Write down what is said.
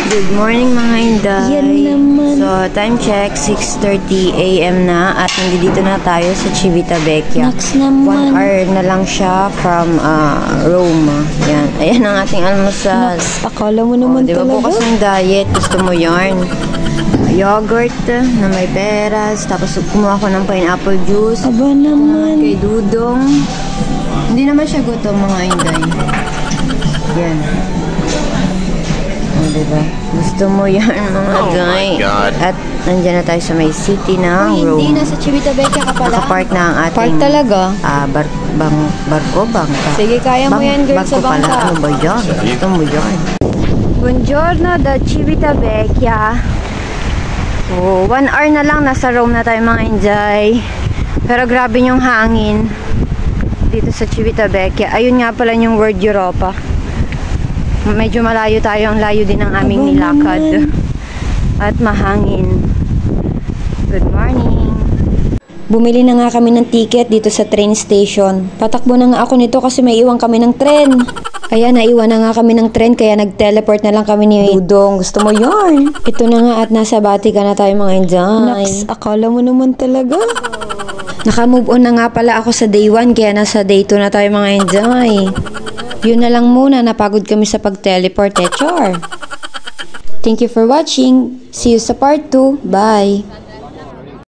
Good morning mga Inday. Yan naman. So, time check, 6:30 AM na at nandito na tayo sa Civitavecchia. Next naman. 1 hour na lang siya from Rome. Yan. Ayan ang ating almusal. Akala mo naman Diba talaga? bukas ng diet, gusto mo yarn. Yogurt na may peras. Tapos kumuha ko ng pineapple juice. Aba naman. Kay Dudong. Hindi naman siya gutom mga Inday. Yan. O, diba? Gusto mo yan mga guy. At nandiyan na tayo sa may city ng Rome. Hindi, nasa Civitavecchia ka pala. Nakapark na ang ating... Park talaga? Barko, bangka. Sige, kaya mo yan girl sa bangka. Pala. Ano ba yan? Gusto mo yan? Buongiorno da Civitavecchia. So, 1 hour na lang. Nasa Rome na tayo mga Inday. Pero grabe yung hangin dito sa Civitavecchia. Ayun nga pala yung word Europa. Medyo malayo tayo. Ang layo din ng aming nilakad. At mahangin. Good morning. Bumili na nga kami ng ticket dito sa train station. Patakbo na nga ako nito kasi may iwan kami ng tren. Kaya naiwan na nga kami ng tren kaya nag-teleport na lang kami ni Dudong. Gusto mo yarn? Ito na nga at nasa Batika na tayo mga Inday. Naks, akala mo naman talaga. Naka-move on na nga pala ako sa day 1 kaya nasa day 2 na tayo mga Inday. Yun na lang muna, napagod kami sa pag-teleport char. Thank you for watching. See you sa part 2. Bye!